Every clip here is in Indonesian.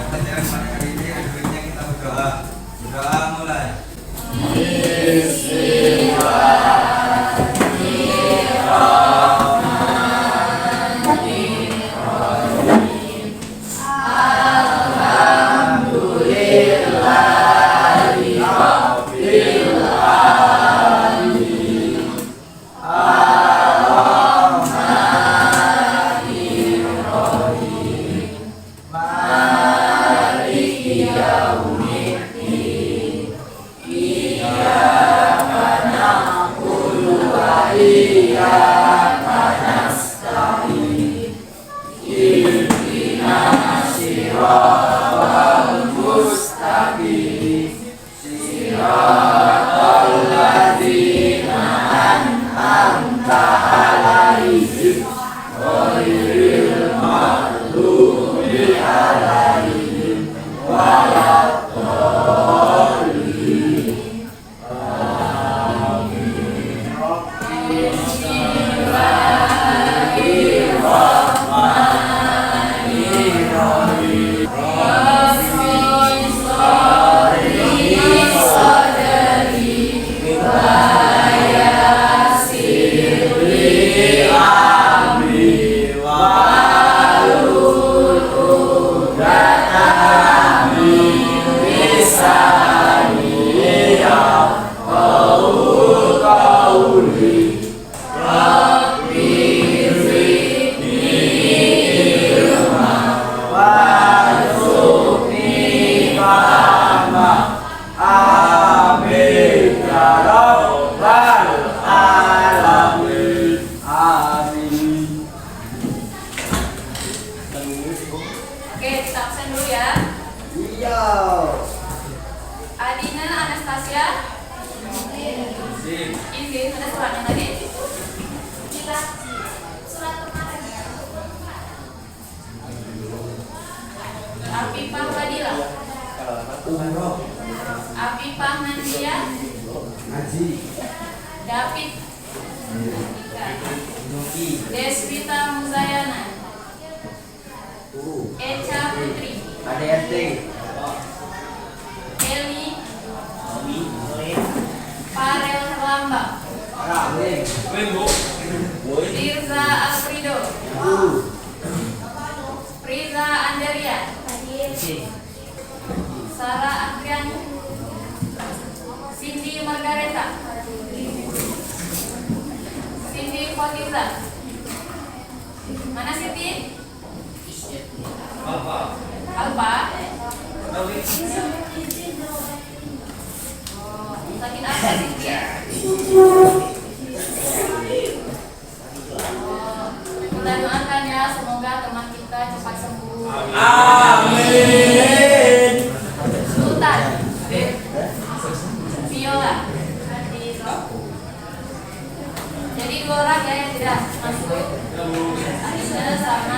pelajaran pada kali ini akhirnya kita berdoa. Berdoa mulai. Oke, kita absen dulu ya. Iya. Adina Anastasia. Ini ada suratnya tadi. Surat kemarin. Afifah Fadila. Afifah Nandia. David. Deswita Muzayana. Echa Putri. Eli. Farel Lambang. Tirza Alfrido. Priza Andaria. Sarah Andriani. Cindy Margareta. Cindy Fotiza. Mana Siti? Alfa. Sakit apa Siti? Kita doakan ya, semoga teman kita cepat sembuh. Amin. Sultan. Viola. Jadi 2 orang ya yang tidak masuk. Adina sama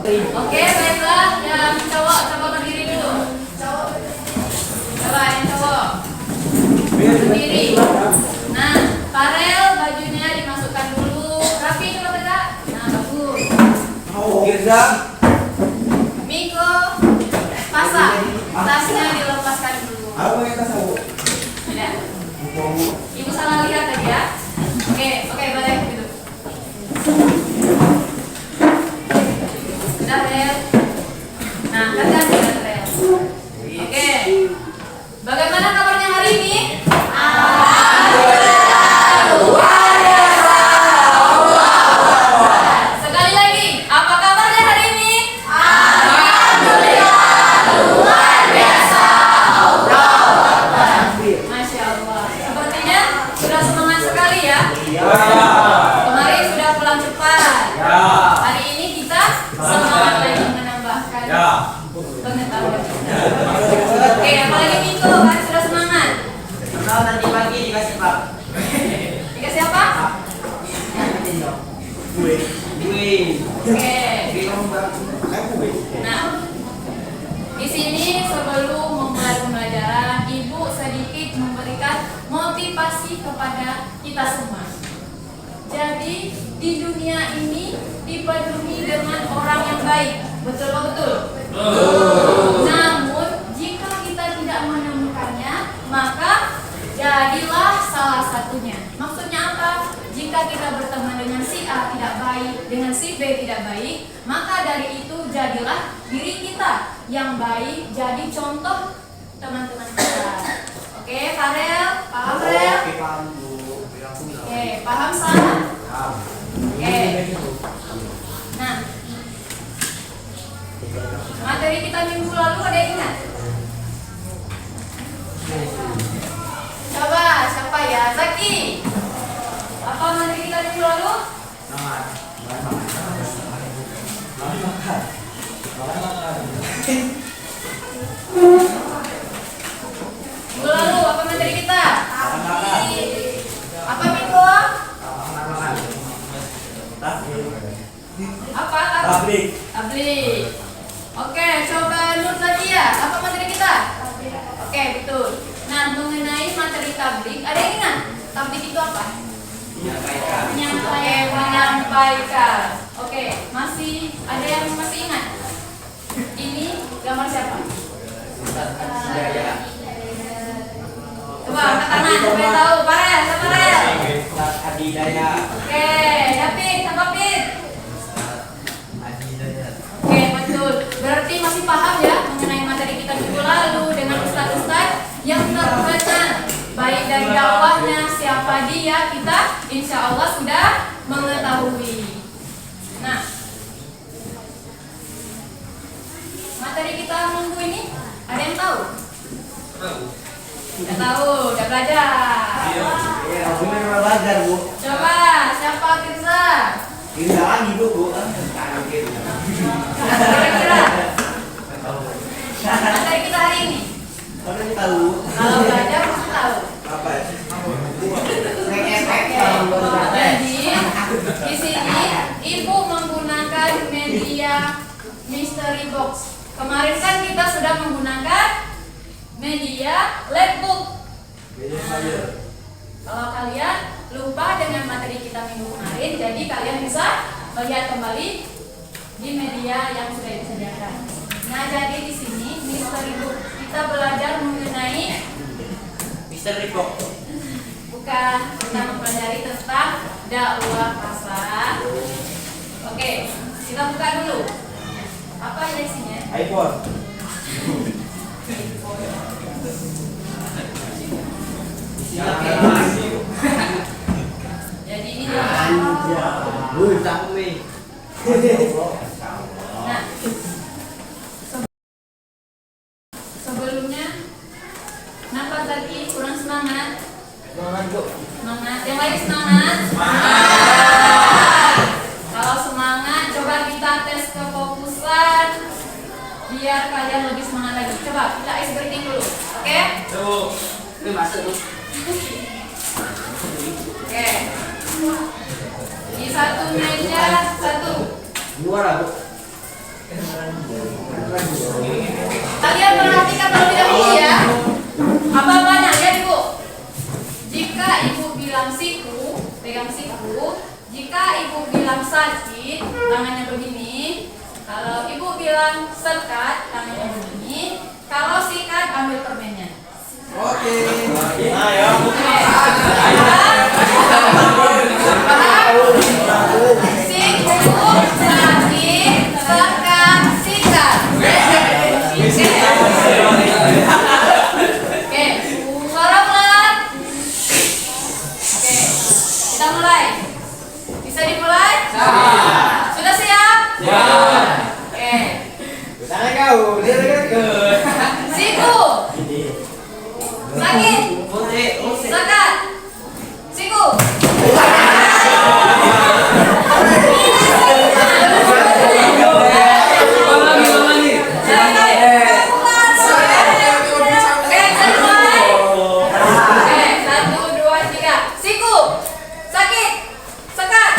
Oke, baiklah. Yang cowok coba berdiri dulu. Coba yang cowok berdiri. Nah, Farel bajunya dimasukkan dulu. Rapi coba beda. Nah, bagus. Miko pasang. Tasnya dilepaskan dulu. Ya. Ibu salah lihat tadi ya. Oke, balik gitu. Sudah, Rel. Nah, kan sudah, Rel. Oke. Bagaimana kabarnya hari ini? Sekali lagi, apa kabarnya hari ini? Masya Allah. Sepertinya sudah semangat sekali ya. Kemarin sudah pulang cepat. Hari ini kita semangat lagi menambahkan pengetahuan. Oke, apalagi Miko kan sudah semangat. Tadi pagi dikasih Pak. Dikasih apa? Oke. Nah, di sini sebelum memulai pembelajaran, Ibu sedikit memberikan motivasi kepada kita semua. Jadi di dunia ini dipenuhi dengan orang yang baik. Betul atau betul? Namun jika kita tidak menemukannya, maka jadilah salah satunya. Maksudnya apa? Jika kita berteman dengan si A tidak baik, dengan si B tidak baik, maka dari itu jadilah diri kita yang baik, jadi contoh teman-teman kita. Oke, Farel, paham Farel? Oke, paham Bu. Oke, paham Sah? Oke. Nah, materi kita minggu lalu ada yang ingat? Coba, siapa ya? Zaki. Apa materi kita minggu lalu? Minggu lalu apa materi kita? Apa minggu? Apa? Tablik. Tablik. Oke, coba Nur Nadia. Apa materi kita? Oke, betul. Nah, mengenai materi tablik, ada yang ingat? Tablik itu apa? Menyampaikan. Oke, masih ada yang masih ingat? Ini gambar siapa? Coba angkat tangan, supaya tahu. Farel, siapa Farel? Adidaya. Oke, David, siapa Pit? Oke, betul. Berarti masih paham ya mengenai materi kita minggu lalu dengan ustaz-ustaz yang terkenal. Baik dari dakwahnya, siapa dia, kita insya Allah sudah mengetahui. Nah, materi kita minggu ini ada yang tahu? Tidak tahu, udah belajar. Iya, benar belajar Bu. Coba, siapa Tirza? Tidak lagi Bu. Kira-kira materi kita hari ini. Mana tahu? Kalau belajar pasti tahu. Apa? Jadi di sini ibu menggunakan media mystery box. Kemarin kan kita sudah menggunakan media labbook. Kalau kalian lupa dengan materi kita minggu kemarin, jadi kalian bisa melihat kembali di media yang sudah disediakan. Nah, jadi di sini mystery book kita belajar mengenai Misteri Box. bukan, kita mempelajari tentang dakwah pasar. Oke, kita buka dulu. Apa ya isinya? iPhone. Jadi ini nah, sebelumnya kenapa tadi kurang semangat? Semangat. Yang lain semangat? Kalau semangat, coba kita tes kefokusan biar kalian lebih semangat lagi. Coba kita ice breaking dulu, oke? Oke. Di satu meja satu. Kalian perhatikan terlebih dahulu ya. Apa-apanya ya Ibu? Jika Ibu bilang siku, pegang siku. Jika Ibu bilang sakit, tangannya begini. Kalau Ibu bilang sekat, tangannya begini. Kalau sikat, ambil permennya. Oke. Ayo. Siku, sakit, sekat, sikat. Oke, suara pelan. Oke, kita mulai. Bisa dimulai? Sudah siap? Oke. Sana kau, dia dekat. Siku, sakit, sekat, siku. Oke, kita mulai. Oke, 1, 2, 3. Siku, sakit, sekat.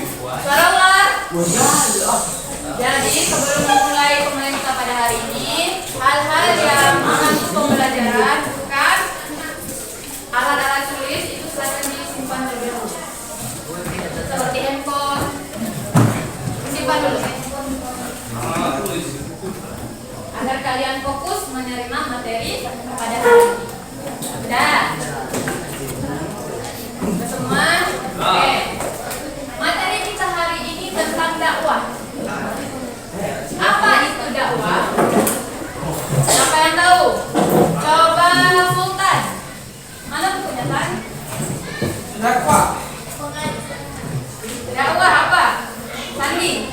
Suara ular. Jadi sebelum memulai pemilihan kita pada hari ini, hal-hal yang mengganggu pembelajaran bukan alat-alat tulis itu silakan disimpan terlebih dahulu. Seperti handphone, simpan dulu. Agar kalian fokus menerima materi pada hari ini. Sudah? Sudah semua? Oke. Materi kita hari ini tentang dakwah. Apa itu dakwah? Siapa yang tahu? Coba Sultan. Mana bukunya, Tan? Dakwah. Dakwah apa? Sandi.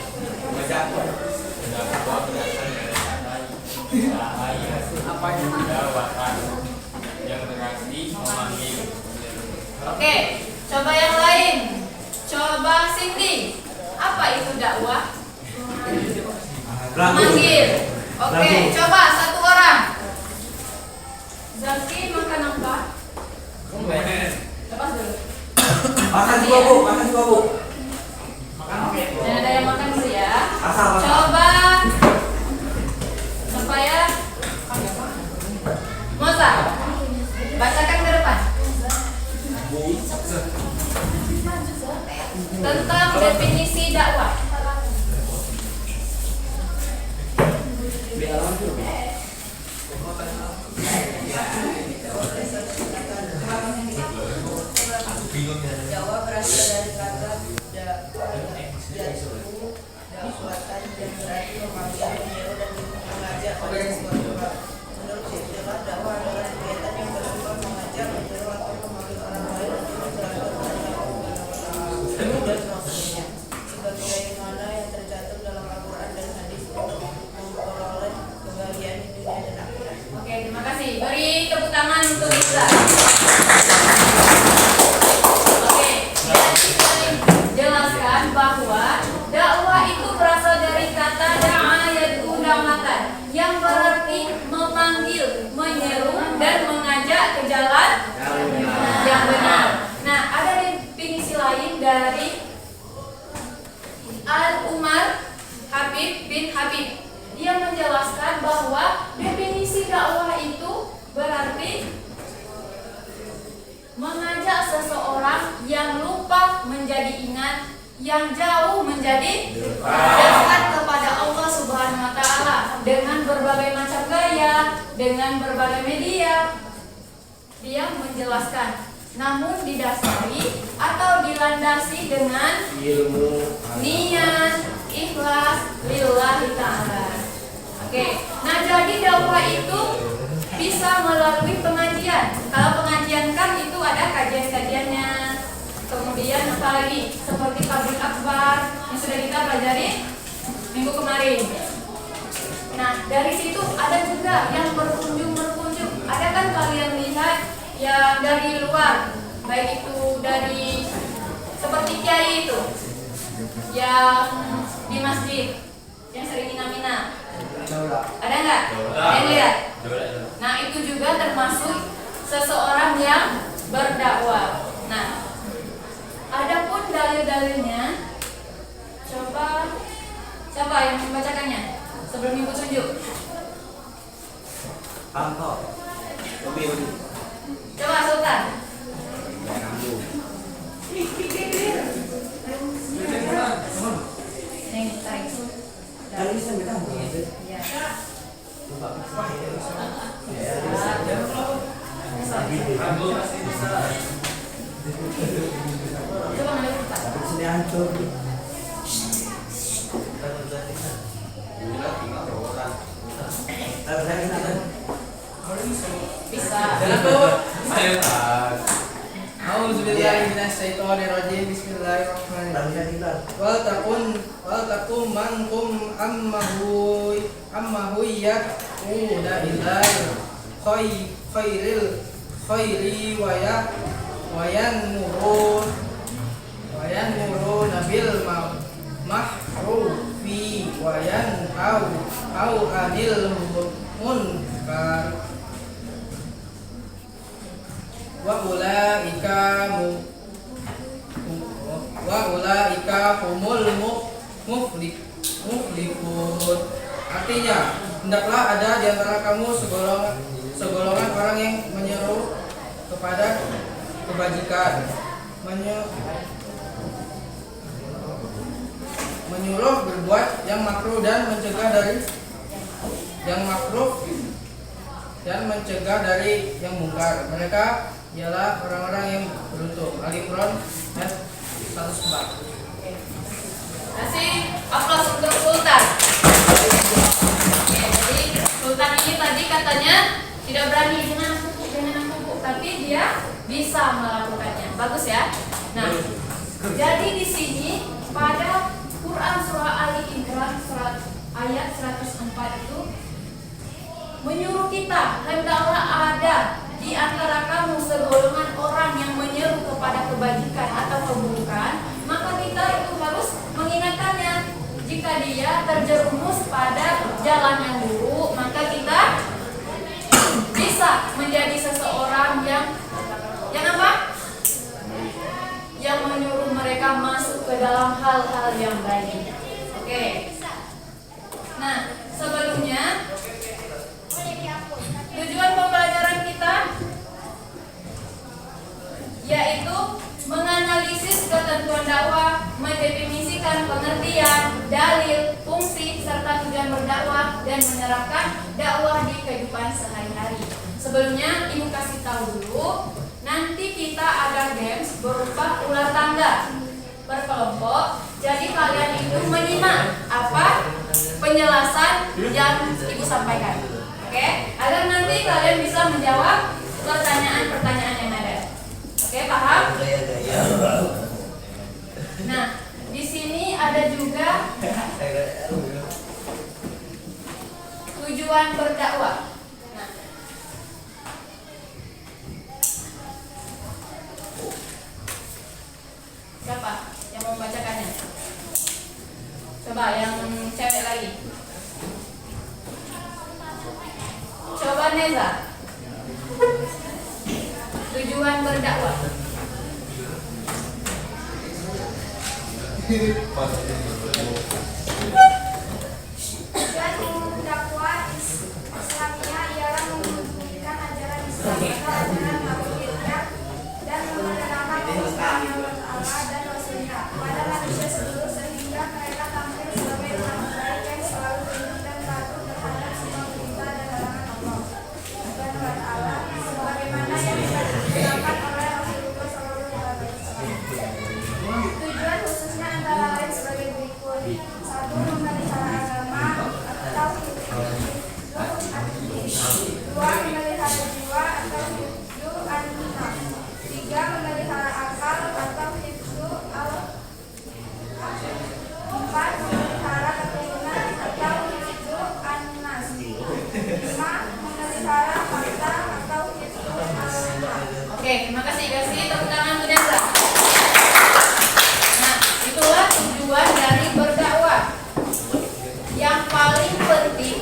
Apa itu? Yang berarti memanggil. Oke, coba yang lain. Coba Cindy. Apa itu dakwah? Manggil. Oke, coba satu orang. Zaki makan apa? Lepas dulu. Makan juga, Bu. Makan juga, Bu. Dan ada yang makan dulu ya. Asal. Coba supaya Moza bacakan ke depan tentang definisi dakwah. Dakwah berasal dari kata dakwatan yang berarti memanggil, menyeru dan mengajak pada sesuatu hal. Menurut istilah, dakwah adalah kegiatan yang bersifat mengajak, menyeru atau memanggil orang lain untuk berserah kepada Allah Subhanahu wa Ta'ala dan Rasulnya. Sebagaimana yang tercantum dalam Al-Quran dan hadis untuk memperoleh kebahagiaan di dunia dan akhirat. Oke, terima kasih. Beri tepuk tangan untuk Iza. Oke, dan kita jelaskan bahwa dakwah itu berasal dari kata da'a yad'u da'watan yang berarti memanggil, menyeru dan mengajak ke jalan yang benar. Nah, ada definisi lain dari Al-Umar Habib bin Habib. Dia menjelaskan bahwa definisi dakwah itu berarti mengajak seseorang yang lupa menjadi ingat, yang jauh menjadi dekat kepada Allah Subhanahu wa Ta'ala dengan berbagai macam gaya, dengan berbagai media. Dia menjelaskan, namun didasari atau dilandasi dengan niat ikhlas lillahi ta'ala. Oke, nah jadi dakwah itu bisa melalui pengajian. Kalau pengajian kan itu ada kajian-kajiannya. Kemudian apalagi seperti pabrik akbar yang sudah kita pelajari minggu kemarin. Nah, dari situ ada juga yang berkunjung. Ada kan kalian lihat yang dari luar, baik itu dari seperti kiai itu yang di masjid yang sering mina-mina. Ada nggak? Ada yang lihat? Nah, itu juga termasuk seseorang yang berdakwah. Nah, adapun dalil-dalilnya, coba siapa yang membacakannya sebelum ibu tunjuk? Kantor. Coba Sultan. Nih, tarik. Kan ini sampai kamu. Ya. Coba ngambil cepat. Sini hancur. Bisa. Auzubillahiminasyaitonirrajim. Bismillahirrahmanirrahim. Wal takum mankum ammahu yaquna ilal khairi wa yanmuruna bil mahrufi wa yanhau anil munkar wa ulaika mereka humul muflihun. Artinya, hendaklah ada di antara kamu segolongan orang yang menyeru kepada kebajikan, menyuruh berbuat yang makruh dan mencegah dari yang mungkar. Mereka ialah orang-orang yang beruntung. Al-Imran ayat 104. Kasih aplaus untuk Sultan. Oke, jadi Sultan ini tadi katanya tidak berani, jangan aku, tapi dia bisa melakukannya. Bagus ya. Nah, jadi di sini pada Quran surah Ali Imran surat ayat 104 itu menyuruh kita hendaklah ada di antara kamu segolongan orang yang menyeru kepada kebajikan atau keburukan, maka kita itu harus mengingatkannya. Jika dia terjerumus pada jalan yang buruk, maka kita bisa menjadi seseorang yang apa? Yang menyuruh mereka masuk ke dalam hal-hal yang baik. Oke. Nah, sebelumnya tujuan pembelajaran kita yaitu menganalisis ketentuan dakwah, mendefinisikan pengertian, dalil, fungsi, serta tujuan berdakwah dan menerapkan dakwah di kehidupan sehari-hari. Sebelumnya Ibu kasih tahu dulu, nanti kita ada games berupa ular tangga per kelompok. Jadi kalian itu menyimak apa penjelasan yang Ibu sampaikan. Oke, agar nanti kalian bisa menjawab pertanyaan-pertanyaan yang ada. Oke, paham? Nah, di sini ada juga tujuan berdakwah. Nah, siapa yang mau membacakannya? Coba yang cewek lagi. Coba Neza. Tujuan berdakwah. Tujuan berdakwah Islamiyah ialah menunjukkan ajaran Islam atau ajaran tauhidiyah dan mengenalkan Islam Allah dan Rasulnya kepada manusia seluruh sehingga mereka tampil sebagai orang baik yang selalu tunduk dan patuh terhadap semua perintah dan larangan Allah Subhanahu wa Ta'ala sebagaimana yang dilakukan oleh Rasulullah SAW. Tujuan khususnya antara lain sebagai berikut: 1. Memelihara agama atau hifdzu 2. Memelihara jiwa atau hifdzu an-nafs 3. Memelihara akal atau hifdzu al-4. Memelihara keturunan atau hifdzu an-nas 5. Memelihara fakta atau hifdzu al-haq. Oke, terima kasih. Kasih tepuk tangan untuk Neza. Nah, itulah tujuan dari berdakwah. Yang paling penting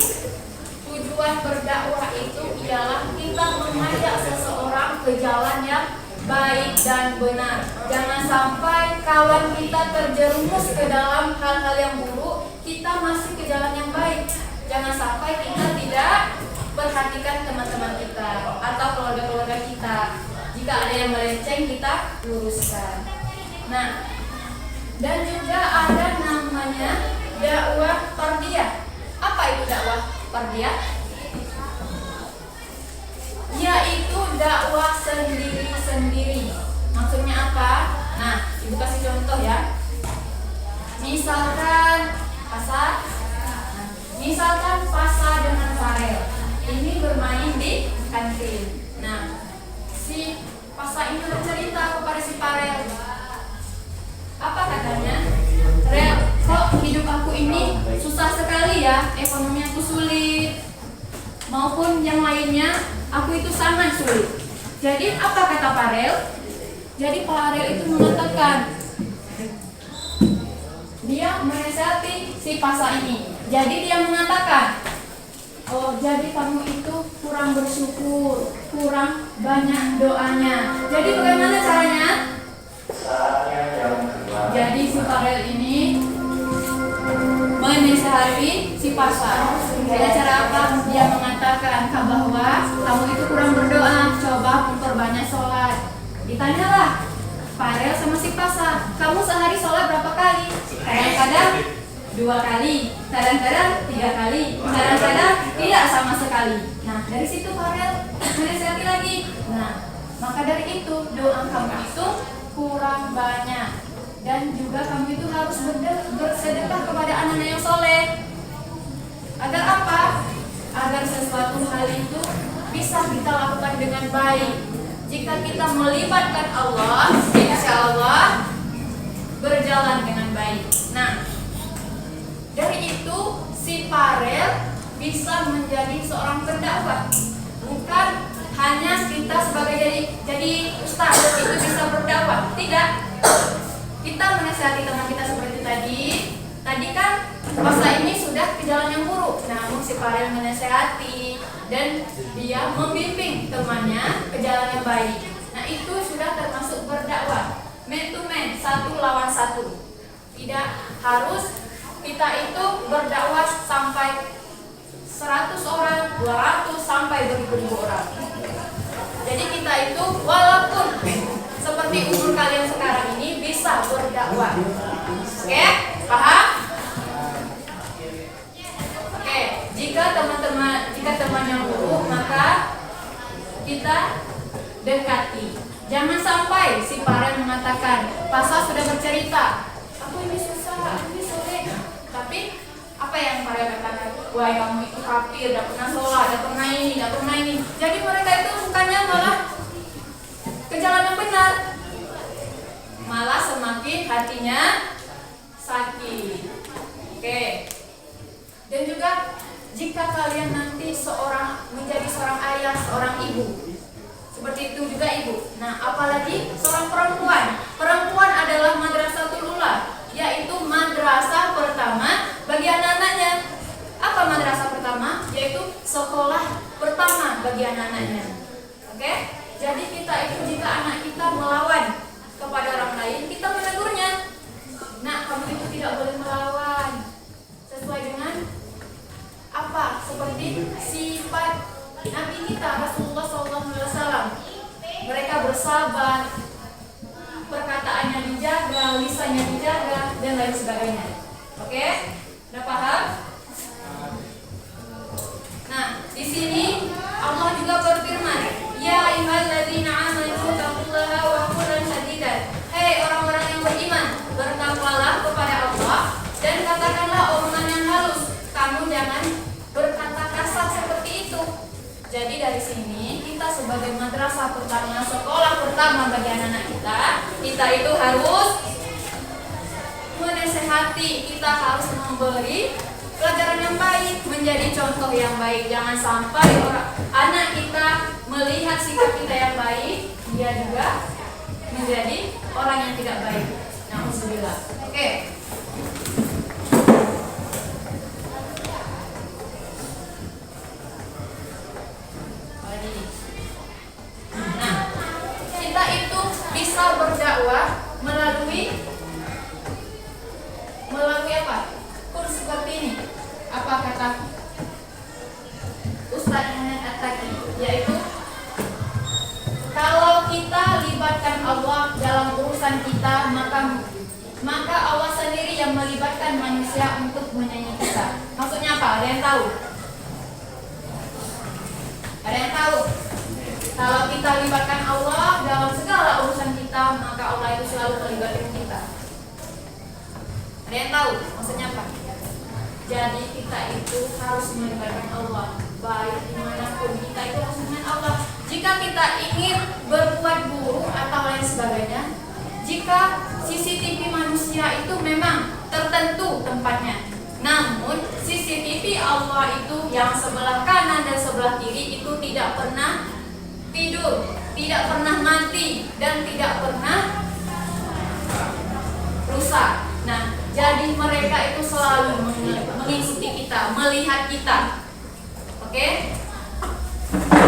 tujuan berdakwah itu ialah kita mengajak seseorang ke jalan yang baik dan benar. Jangan sampai kawan kita terjerumus ke dalam hal-hal yang buruk, kita masih ke jalan yang baik. Jangan sampai kita tidak perhatikan teman-teman kita atau keluarga-keluarga kita. Jika ada yang melenceng, kita luruskan. Nah, dan juga ada namanya dakwah fardiyah. Apa itu dakwah fardiyah? Yaitu dakwah sendiri-sendiri. Maksudnya apa? Nah, Ibu kasih contoh ya. Misalkan misalkan Pasa dengan Farel ini bermain di kantin. Nah, si Pasa ini bercerita kepada si Farel. Apa katanya? Rel, kok hidup aku ini susah sekali ya, ekonomi aku sulit, maupun yang lainnya, aku itu sangat sulit. Jadi apa kata Farel? Jadi Farel itu mengatakan, dia menasihati si Pasa ini. Jadi dia mengatakan, oh jadi kamu itu kurang bersyukur, kurang banyak doanya. Jadi bagaimana caranya? Jadi si Farel ini menasihati si pasar. Dengan cara apa? Dia mengatakan bahwa kamu itu kurang berdoa, coba memperbanyak sholat. Ditanyalah Farel sama si pasar, kamu sehari sholat berapa kali? Kadang-kadang 2 kali, kadang-kadang 3 kali, kadang-kadang tidak sama sekali. Nah, dari situ Farel menasihati lagi. Nah, maka dari itu doa kamu itu kurang banyak. Dan juga kamu itu harus bersedekah kepada anak-anak yang soleh. Agar apa? Agar sesuatu hal itu bisa kita lakukan dengan baik. Jika kita melibatkan Allah, insya Allah berjalan dengan baik. Nah, dari itu si Farel bisa menjadi seorang pendakwah. Bukan hanya kita sebagai jadi ustaz itu bisa berdakwah. Tidak. Kita menasihati teman kita seperti tadi. Tadi kan masa ini sudah ke jalan yang buruk. Namun si Farel menasihati dan dia membimbing temannya ke jalan yang baik. Nah, itu sudah termasuk berdakwah. Man to man, 1 lawan 1. Tidak harus kita itu berdakwah sampai 100 orang, 200 sampai beribu-ribu orang. Jadi kita itu walaupun seperti umur kalian sekarang ini bisa berdakwah. Oke? Paham? Oke, jika teman yang buruk, maka kita dekati. Jangan sampai si Farel mengatakan, pasal sudah bercerita, aku ini susah, aku ini sulit. Tapi apa yang Farel katakan? Wah, kamu itu kafir, tidak pernah sholat, tidak pernah ini, tidak pernah ini. Jadi mereka itu bukannya malah ke jalan yang benar, malah semakin hatinya sakit. Oke. Dan juga jika kalian nanti menjadi seorang ayah, seorang ibu, seperti itu juga ibu. Nah, apalagi seorang perempuan. Perempuan adalah madrasatul ula, yaitu madrasah pertama bagi anak-anaknya. Apa madrasah pertama? Yaitu sekolah pertama bagi anak-anaknya. Oke? Jadi kita itu jika anak kita melawan kepada orang lain, kita menegurnya. Nah, kamu itu tidak boleh melawan. Sesuai dengan apa? Seperti sifat Nabi kita Rasulullah SAW. Mereka bersabar, perkataannya dijaga, lisannya dijaga, dan lain sebagainya. Oke? Udah paham? Nah, di sini Allah juga berfirman, Ya ayyuhalladzina amanu taqullaha wa qulan sadidan. Hei orang-orang yang beriman, bertakwalah kepada Allah dan katakanlah omongan yang halus. Kamu jangan berkata kasar seperti itu. Jadi dari sini kita sebagai madrasah pertama, sekolah pertama bagi anak-anak kita itu harus menasehati, kita harus memberi pelajaran yang baik, menjadi contoh yang baik. Jangan sampai anak kita melihat sikap kita yang baik, dia juga menjadi orang yang tidak baik. Alhamdulillah. Oke. Nah, kita itu bisa berdakwah melalui apa? Kurs seperti ini. Apa kata Ustaz Muhammad At-Taqi? Yaitu kalau kita libatkan Allah dalam urusan kita, maka Allah sendiri yang melibatkan manusia untuk menyayangi kita. Maksudnya apa? Ada yang tahu? Ada yang tahu? Kalau kita libatkan Allah dalam segala urusan kita, maka Allah itu selalu melibatkan kita. Ada yang tahu? Maksudnya apa? Jadi kita itu harus melibatkan Allah. Baik dimanapun kita itu harus dengan Allah. Jika kita ingin berbuat buruk atau lain sebagainya, jika CCTV manusia itu memang tertentu tempatnya, namun CCTV Allah itu yang sebelah kanan dan sebelah kiri itu tidak pernah tidur, tidak pernah mati, dan tidak pernah rusak. Nah, jadi mereka itu selalu mengikuti kita, melihat kita. Oke?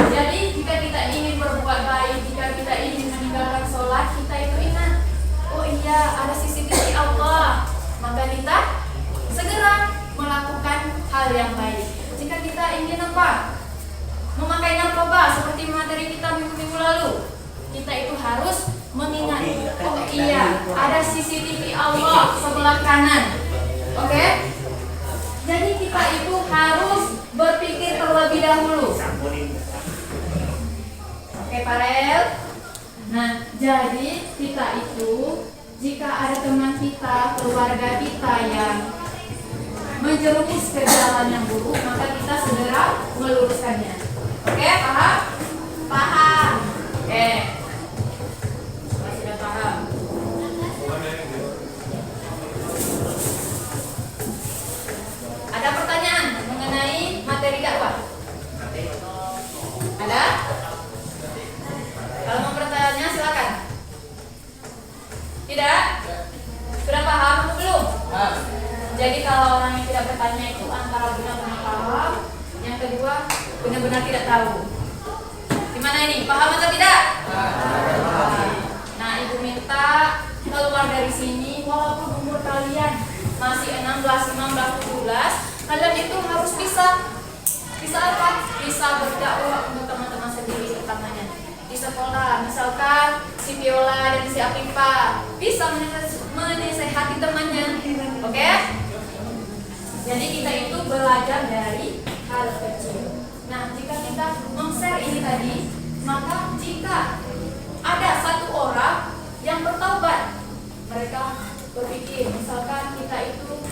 Jadi jika kita ingin berbuat baik, jika kita ingin meninggalkan sholat, kita itu ingat, oh iya ada CCTV Allah, maka kita segera melakukan hal yang baik. Jika kita ingin memakai narkoba seperti materi kita minggu-minggu lalu, kita itu harus mengingat, oh iya, ada CCTV Allah sebelah kanan. Oke? Jadi kita itu harus berpikir terlebih dahulu. Oke, Farel. Nah, jadi kita itu jika ada teman kita, keluarga kita yang menjerumus ke jalan yang buruk, maka kita segera meluruskannya. Oke, paham? Paham. Oke. Sudah paham. Ada pertanyaan mengenai materi dakwah? Ada? Kalau mau bertanya silakan. Tidak? Sudah paham atau belum? Jadi kalau orang yang tidak bertanya itu antara benar-benar paham, yang kedua benar-benar tidak tahu. Gimana ini? Paham atau tidak? Nah, ibu minta keluar dari sini walaupun umur kalian masih 16, 15, 17, kalian itu harus bisa apa? Bisa berdakwah untuk teman-teman sendiri utamanya di sekolah. Misalkan si Viola dan si Afifa bisa menasehati temannya. Oke? Jadi kita itu belajar dari hal kecil. Nah, jika kita meng-share ini tadi, maka jika ada satu orang yang bertaubat, mereka berpikir, misalkan kita itu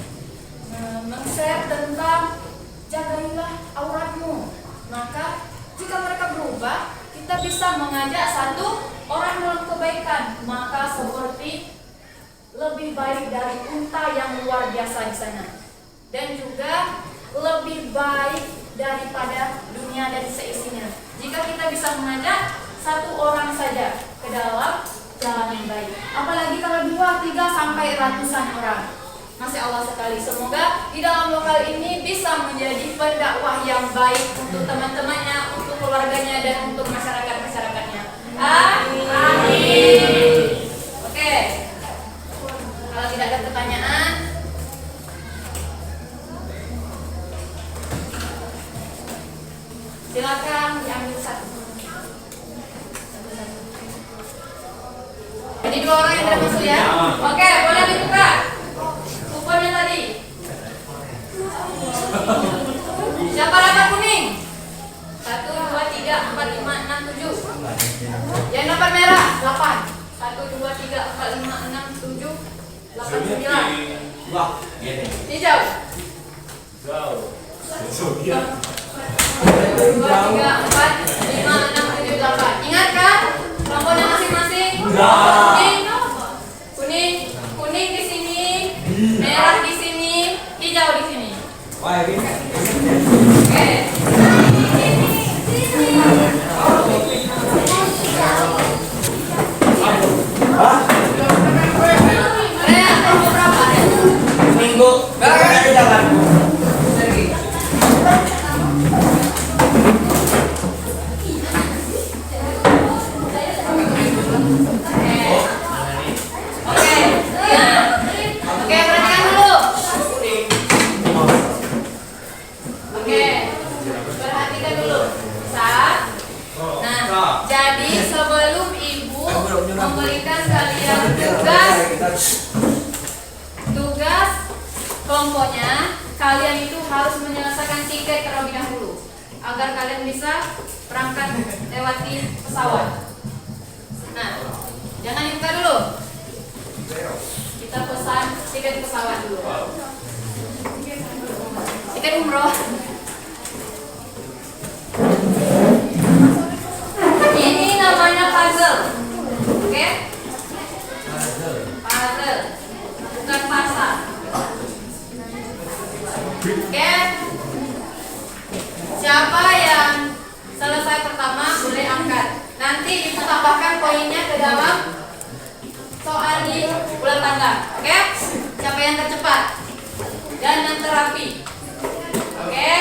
meng-share tentang jagailah auratmu, maka jika mereka berubah, kita bisa mengajak satu orang dalam kebaikan, maka seperti lebih baik dari unta yang luar biasa di sana, dan juga lebih baik daripada dunia dan seisinya. Jika kita bisa mengajak satu orang saja ke dalam jalan yang baik, apalagi kalau 2, 3 sampai ratusan orang. Masya Allah sekali. Semoga di dalam lokal ini bisa menjadi pendakwah yang baik untuk teman-temannya, untuk keluarganya, dan untuk masyarakat-masyarakatnya. Amin. Oke. Kalau tidak ada pertanyaan, silakan diambil satu. Jadi 2 orang yang tidak masuk ya. Oke, boleh dibuka kuponnya tadi. Siapa dapat kuning? 1, 2, 3, 4, 5, 6, 7. Yang dapat merah 8. 1, 2, 3, 4, 5, 6, 7, 8, 9. Wah, Hijau. 2, 3, 4, 5, 6, 7, 8. Ingat kan kelompoknya masing-masing? Kuning di sini, merah di sini, hijau di sini. wah ini. Oke. Ren, kelompok berapa, Ren? Minggu. Ada jalan. Oke, perhatikan dulu. Oke, perhatikan dulu. Nah, jadi sebelum ibu memberikan kalian tugas kelompoknya, kalian itu harus menyelesaikan tiket terlebih dahulu agar kalian bisa berangkat lewati pesawat. Nah, jangan dibuka dulu. Kita pesan tiket pesawat dulu. Tiket umroh. Ini namanya puzzle. Oke? Puzzle. Bukan pasar. Oke? Siapa yang selesai pertama boleh angkat. Nanti ibu tambahkan poinnya ke dalam soal di bulan tangga. Oke? Siapa yang tercepat dan yang terapi. Oke?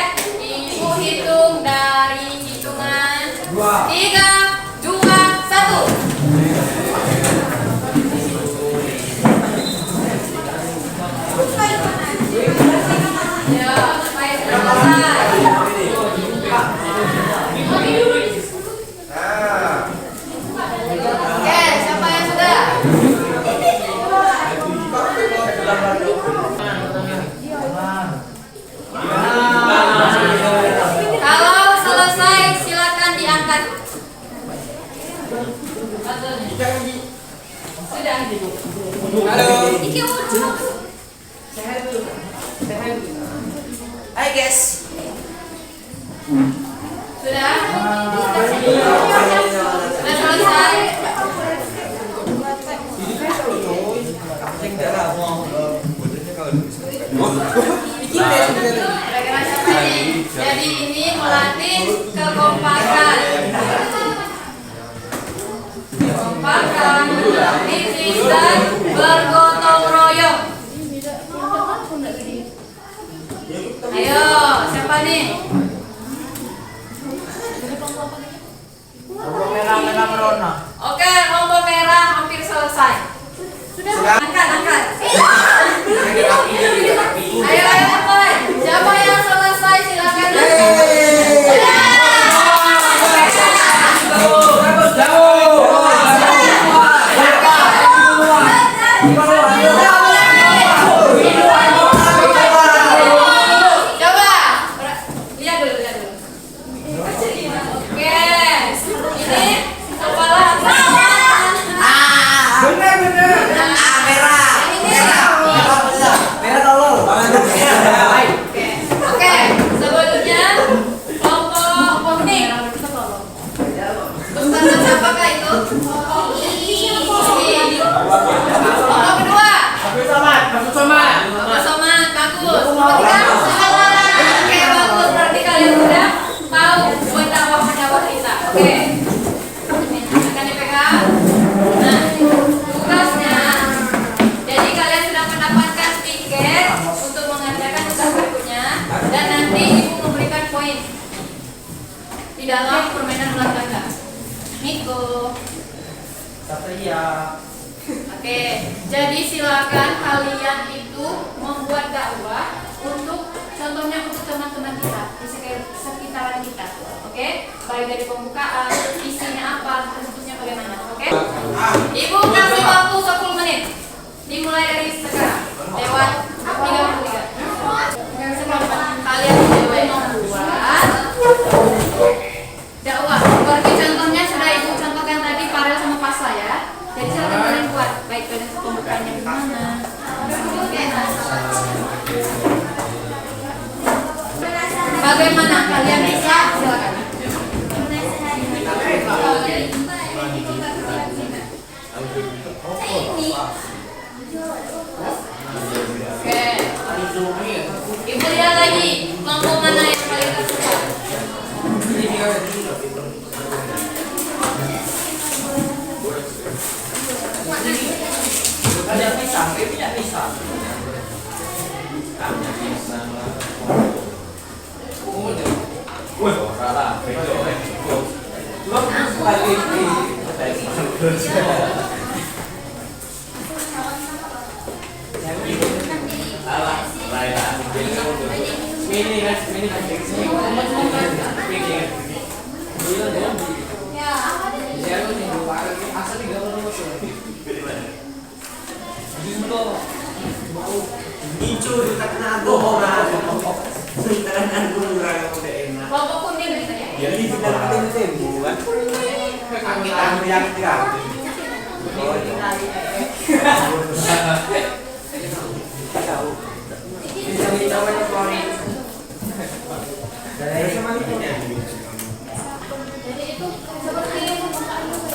Ibu hitung dari hitungan 3, 2, 1. Hai guys. Sudah? Sudah selesai? Kira-kira siapa nih? Jadi ini melatih kekompakan. Kekompakan, kritis dan bergotong royong. Ayo, siapa nih? Merah merona. Oke, kelompok merah hampir selesai. Sudah, angkat. Ayo, mulai. Siapa yang selesai silakan. Coba, lihat dulu. Oke, ini kepala tangan. Bener. Merah. Merah tolol. Oke, sebelumnya kelompok kuning. Ustazah siapakah itu? Kelompok kedua. Kelompok Somad, bagus. Oke, bagus. Berarti kalian sudah tahu mendakwah kita. Oke. Akan dipegang. Nah, tugasnya. Jadi kalian sudah mendapatkan tiket untuk mengerjakan tugas berikutnya dan nanti ibu memberikan poin di dalam permainan ulang tangga. Niko. Satria. Oke, jadi silakan kalian itu membuat dakwah untuk contohnya untuk teman-teman kita di sekitaran kita. Oke, baik dari pembukaan, isinya apa, bentuknya bagaimana. Oke, ibu kasih waktu 10 menit. Dimulai dari sekarang. Lewat 33. Kalian mulai membuat dakwah. Seperti contohnya sudah ibu contohkan tadi Farel sama Pasa ya. Jadi silakan kalian buat baik dari pembukaannya gimana. Bagaimana kalian bisa silakan. Oke. Ibu lihat lagi kelompok mana yang paling tersuka. Ada pisang, punya pisang. Kelompok kuning bisa ya. Jadi itu seperti ini pembukaan dulu.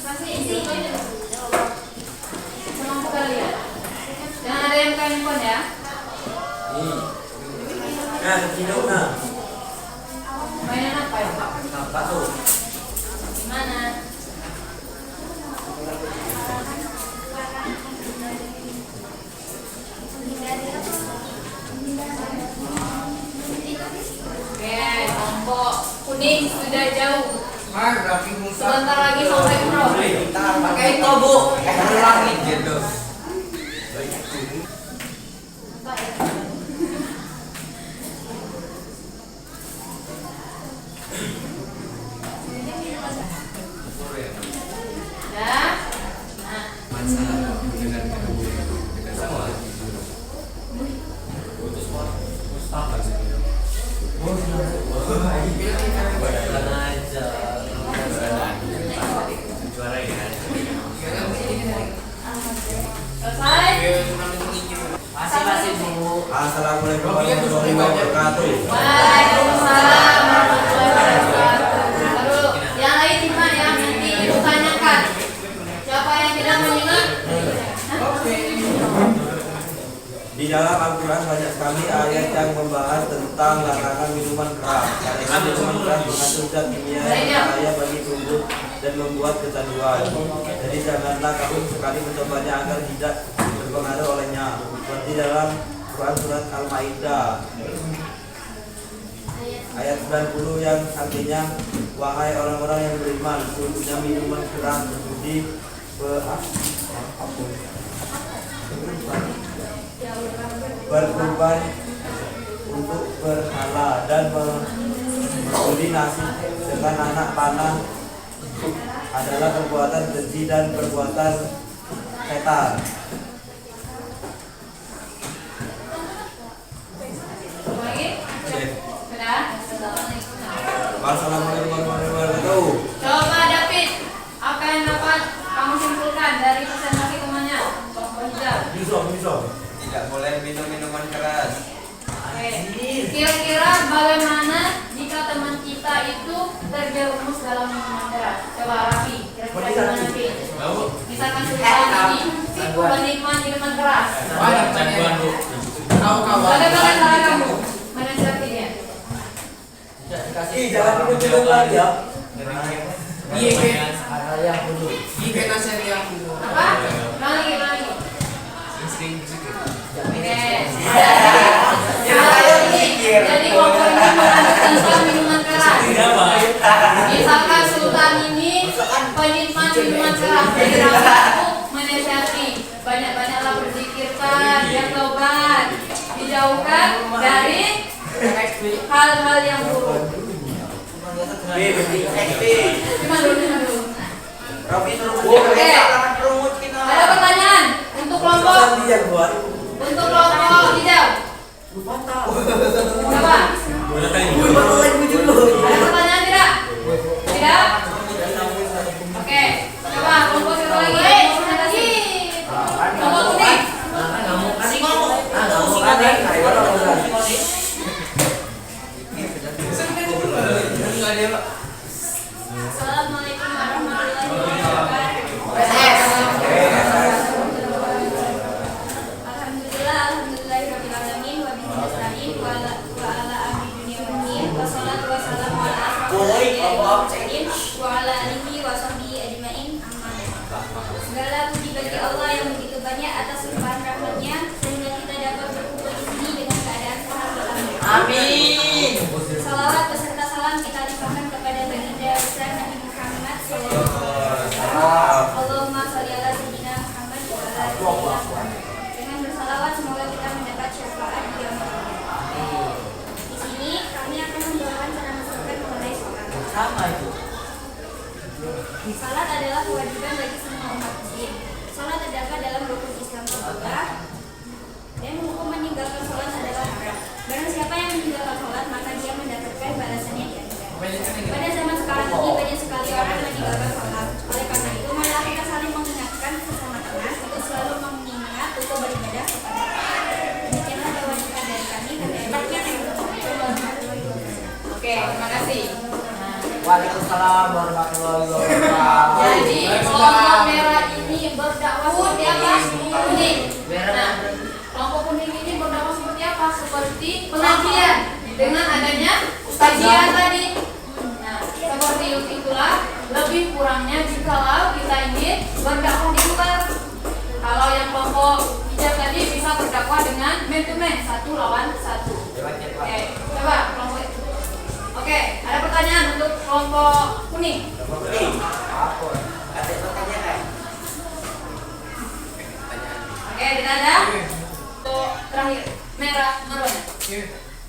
Masih isi ini. Semampu kalian. Jangan ada yang handphone ya. Mainan apa ya? Gimana? Oke, kelompok kuning sudah jauh. Sebentar lagi sampai pro. Pakai itu bu, langit gitu. Ya. Nah. Selesai Assalamualaikum warahmatullahi wabarakatuh. Waalaikumsalam warahmatullahi wabarakatuh. Lalu yang lain gimana ya? Nanti ibu tanyakan. Siapa yang tidak menyimak? Di dalam Al-Quran banyak sekali ayat yang membahas tentang larangan minuman keras. Karena minuman keras mengandung zat kimia yang berbahaya bagi tubuh dan membuat kecanduan. Jadi janganlah kamu sekali mencobanya agar tidak terpengaruh olehnya. Seperti dalam Quran surat Al-Maidah ayat 90 yang artinya, wahai orang-orang yang beriman, sesungguhnya minuman keras berjudi berkorban untuk berhala dan membeli nasi dengan anak panah adalah perbuatan keji dan perbuatan setan. Lagi? Sudah? Wassalamualaikum warahmatullahi wabarakatuh. Coba David, apa yang dapat kamu simpulkan dari presentasi temannya? Bisa. Tidak boleh minum minuman keras. Oke. Kira-kira bagaimana jika teman kita itu terjerumus dalam minuman keras? Coba Raffi, kira-kira gimana Raffi? Misalkan sudah ini penikmat minuman keras. Canduan, Bu. Bagaimana cara kamu menasihatinya? Jangan minum lagi ya. Iya nasihat yang dulu. Apa? Ulang lagi. Oke. Jadi kelompok ini mengandung tentang minuman keras. Misalkan Sultan ini penikmat minuman keras. Jadi aku menasihati banyak-banyaklah berzikirkan, dia tobat, dijauhkan dari hal-hal yang buruk. Cuma dulu. Oke. Ada pertanyaan untuk kelompok hijau. Coba. Ada pertanyaan tidak? Tidak? Oke. Coba kelompok satu lagi. Kelompok kuning. Assalamualaikum warahmatullahi wabarakatuh. Alhamdulillahirabbil alamin wa bihi nasta'in wa ala amri dunya waddin wassalatu wassalamu ala asyrofil anbiya'i wa ala alihi wa sahbihi ajmain. Amma ba'du. Segala puji bagi Allah yang begitu banyak atas limpahan rahmat-Nya sehingga kita dapat berkumpul di sini dengan keadaan sehat walafiat. Amin. Salawat beserta salam kita limpahkan kepada baginda besar Nabi Muhammad SAW. Allahumma sholli ala sayyidina Muhammad wa ala ali Muhammad. Dengan bersalawat semoga kita mendapat syafaat di yaumul qiyamah. Di sini kami akan membawakan cara masyarakat mengenai sholat. Sama itu. Salat adalah kewajiban bagi semua umat muslim. Salat terdapat dalam rukun Islam keempat dan hukum meninggalkan salat adalah haram. Barang siapa yang meninggalkan salat maka dia mendapatkan balasannya di akhirat. Pada zaman sekarang ini banyak sekali orang meninggalkan salat. Oleh karena itu marilah kita saling mengingatkan sesama teman untuk selalu mengingat untuk beribadah kepada Allah. Demikianlah kewajiban dari kami. Oke, terima kasih. Waalaikumsalam warahmatullahi wabarakatuh. Jadi kelompok merah ini berdakwah seperti apa? Kuning. Nah, kelompok kuning ini berdakwah seperti apa? Seperti pengajian dengan adanya kajian tadi. Nah, seperti itulah lebih kurangnya jikalau kita ingin berdakwah di luar. Kalau yang kelompok hijau tadi bisa berdakwah dengan man to man, 1 lawan 1. Oke, coba kelompok itu. Oke, ada pertanyaan untuk kelompok kuning. Ada pertanyaan? Oke, tidak ada. Untuk terakhir, merah merona.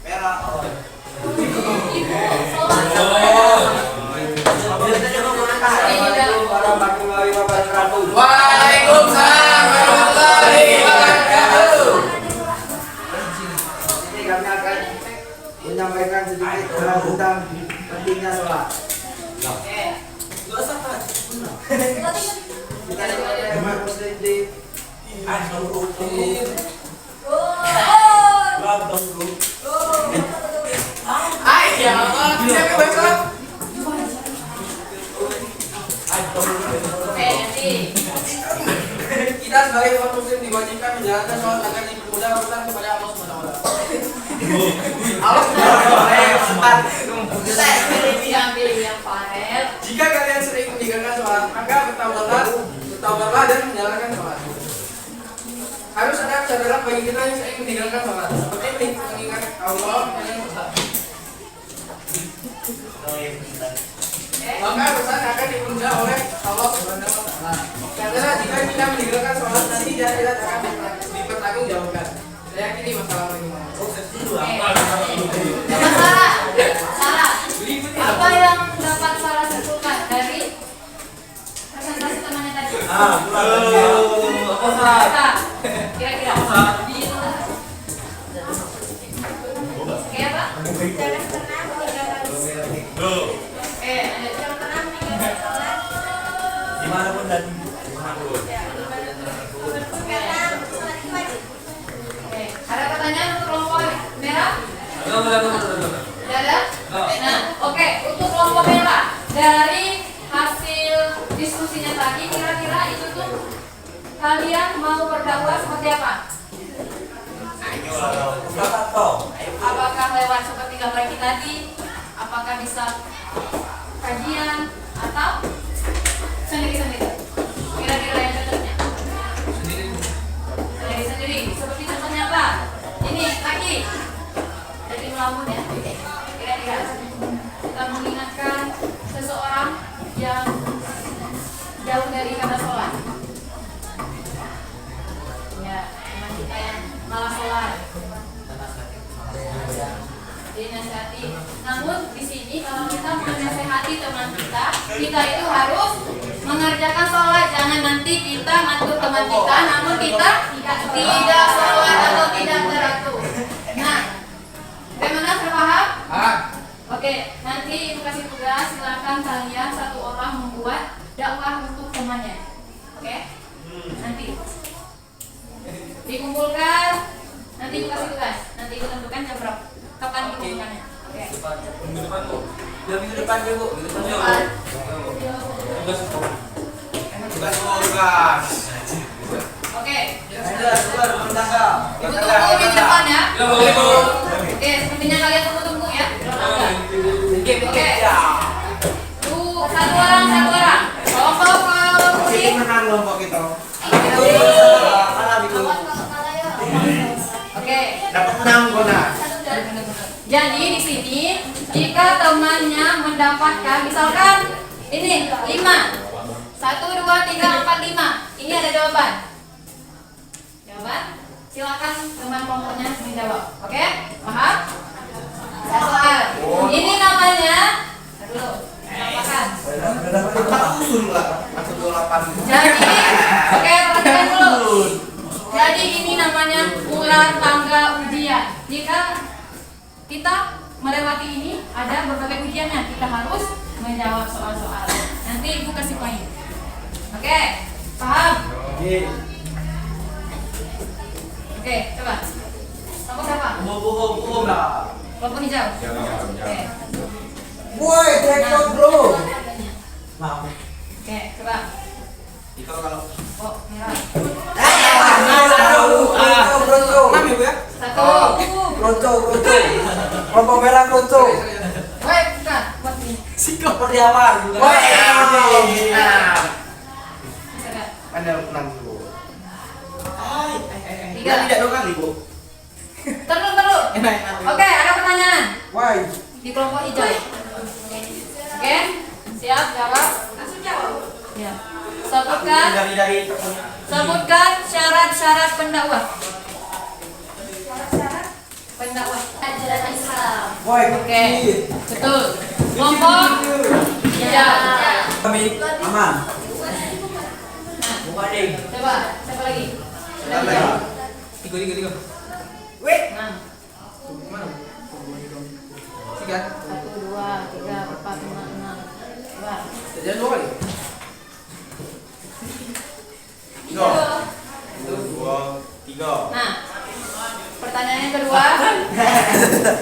Merah. Ibu, sholat. Warahmatullahi wabarakatuh. Waalaikumsalam warahmatullahi wabarakatuh. Ini kami akan menyampaikan sedikit tentang pentingnya sholat. Oke. Kita sebagai umat muslim di Oh. kita sebagai umat muslim diwajibkan menjalankan sholat agar dipermudah urusan kepada Allah Subhanahu wa taala. Allah Pilih yang Farel. Jika kalian sering meninggalkan sholat, maka bertaubatlah dan menjalankan sholat. Harus ada kesadaran bagi kita yang sering meninggalkan sholat, seperti mengingat Allah yang besar. Maka pesan akan dipenuhi oleh Allah Subhanahu wa taala. Karena jika kita meninggalkan sholat nanti tidak akan dipertanggungjawabkan. Saya yakini masalah ini. Sarah. Apa yang dapat Sarah simpulkan dari presentasi temannya tadi? Kira-kira. Kayak apa? Jangan pernah meninggalkan jangan pernah meninggalkan sholat Dimanapun dan karena sholat itu wajib. Oke. Ada pertanyaan untuk kelompok merah? Tidak ada? Nah, oke. Untuk kelompok merah, dari hasil diskusinya tadi, kira-kira itu tuh kalian mau berdakwah seperti apa? Apakah lewat seperti gambar kita tadi? Apakah bisa kajian atau sendiri-sendiri? Kira-kira yang cocoknya? Sendiri-sendiri. Seperti contohnya apa? Ini lagi. Jadi melamun ya. Kira-kira kita mengingatkan seseorang yang jauh dari kata sholat. Ya, teman kita yang malah sholat. Jadi nasihati. Namun di sini kalau kita menasihati teman kita itu harus mengerjakan sholat. Jangan nanti kita ngatur teman kita, namun kita tidak sholat atau tidak teratur. Nah, bagaimana terpaham? Oke, nanti ibu kasih tugas, silakan kalian satu orang membuat dakwah untuk temannya. Oke? Nanti dikumpulkan, nanti ibu kasih tugas, nanti ibu tentukan jam berapa, kapan dikumpulkannya. Oke. Minggu depan ya Bu. Oke. Keluar tangga. Ibu tunggu minggu depan ya. Oke, sepertinya kalian tunggu ya. Oke. Tuh, satu orang. Kelompok kuning. Menang kelompok kita. Oke. Dapat menang kona. Jadi di sini jika temannya mendapatkan misalkan ini 5. 1 2 3 4 5. Ini ada jawaban. Silakan teman kelompoknya menjawab. Oke? Paham? Soal. Ini namanya dulu. Apakan? Jadi, oke, perhatikan dulu. Jadi ini namanya ular tangga ujian. Jika kita melewati ini, ada berbagai ujiannya. Kita harus menjawab soal-soal. Nanti ibu kasih poin. Oke, paham? Oke, coba. Kelompok siapa? Kelompok hijau. Oke. Boy, take bro. Oke, coba. Oh, merah. Satu. Kelompok merah Kronco. Woi, bukan. Buat ini. Sikap Perdiawan. Ada 6 Bu. Tiga. Tidak 2 kali Bu. Terus. Oke, ada pertanyaan Why? di kelompok hijau. Oke, siap jawab. Langsung jawab. Ya. Sebutkan syarat-syarat pendakwah. Syarat-syarat Pendakwah. ajaran Islam. Why? Oke, betul. Kelompok hijau. Kami aman. Nah, coba, siapa lagi? Tiga. Wait. 6. 1 2 3 4 5 6. Coba. Jangan 2 kali. 3. Nah, pertanyaan yang kedua.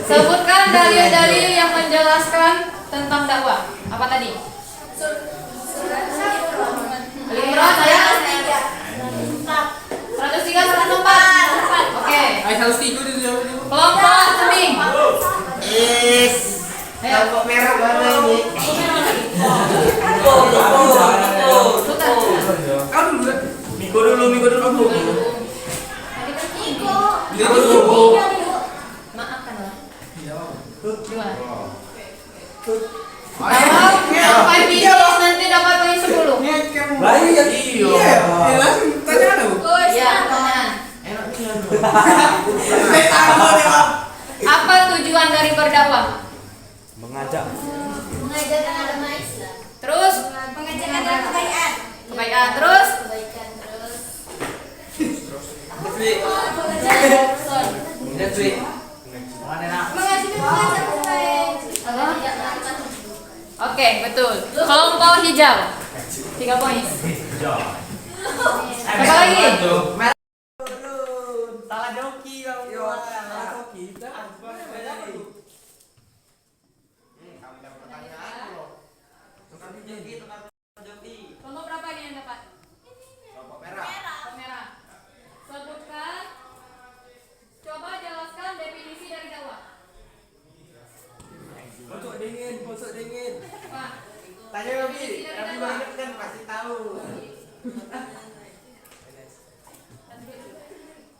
Sebutkan dalil-dalil yang menjelaskan tentang dakwah. Apa tadi? Surat Ali Imran ayat 4. 3, 1, 4. Oke. Ayo harus tidur di dalam ini. Kelompok ceming. Ayo. Kelompok merah mana ini? Sultan. Kau dulu deh. Miko dulu. Tadi kan Niko. Maafkanlah. Gimana? Sampai finish nanti dapat poin 10. Lah iya. Iya, langsung tanya dulu. Ya, pertanyaan. Apa tujuan dari berdakwah? Mengajak. Mengajarkan agama Islam. Terus Mengajarkan adalah kebaikan. kebaikan. Terus Kebaikan terus. Mengajak baik. Tidak melakukan. oke, betul. Kelompok hijau. 3 poin. Apa lagi? Salah joki kau. Kelompok berapa nih yang dapat? Kelompok merah. Kelompok merah. Sebutkan. Coba jelaskan definisi dari dakwah. Pojok dingin. Pak. Tanya Robi, tapi banyak kan pasti tahu.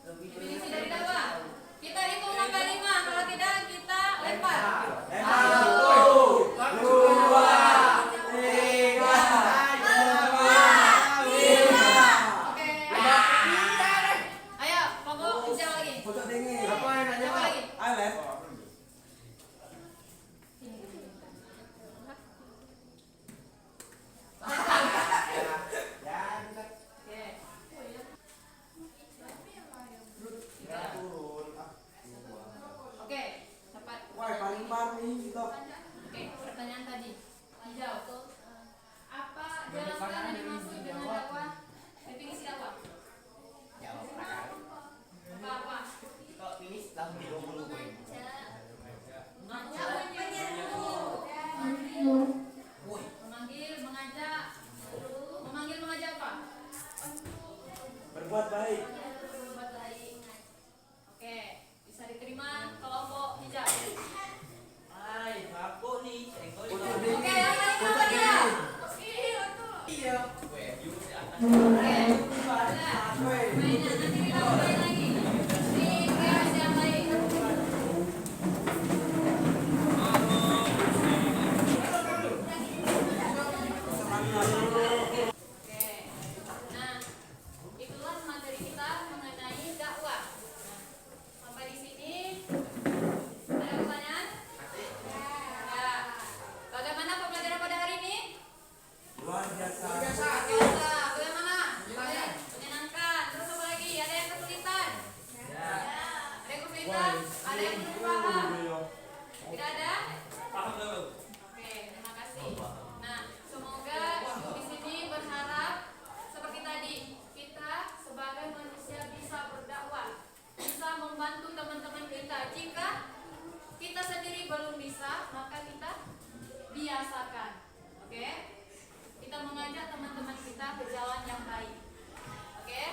Definisi dari dakwah. Kita hitung sampai 5. Kalau tidak kita lempar. Oke. Ayo, kelompok hijau lagi. Pojok dingin. Apa lagi? Alef. Oke. Oke, cepat. Wah, paling parah nih gitu. Oke, pertanyaan tadi. Hijau. Apa jelaskan yang dimaksud dengan dakwah? Definisi dakwah. Apa? Kok finish tahun 20 poin. Memanggil, mengajak. Memanggil, mengajak apa? Berbuat baik. Berbuat baik. Oke, bisa diterima kelompok hijau. Hai, aku nih. Oke, yang lain apa dia? Iya. Oke. Nah, mainnya nanti kita main lagi. Di kelas yang lain. Oke. Nah, itulah materi kita mengenai dakwah. Nah, sampai di sini ada pertanyaan? Ya. Bagaimana pembelajaran pada hari ini? Luar biasa. Biasa. Bagaimana? Menyenangkan. Terus apa lagi? Ada yang kesulitan? Ada yang kesulitan? Ada yang belum paham? Tidak ada? Paham dulu. Oke, terima kasih. Nah, semoga ibu di sini berharap seperti tadi kita sebagai manusia bisa berdakwah, bisa membantu teman-teman kita. Jika kita sendiri belum bisa, maka kita biasakan. Oke? Kita mengajak teman-teman kita ke jalan yang baik. Oke?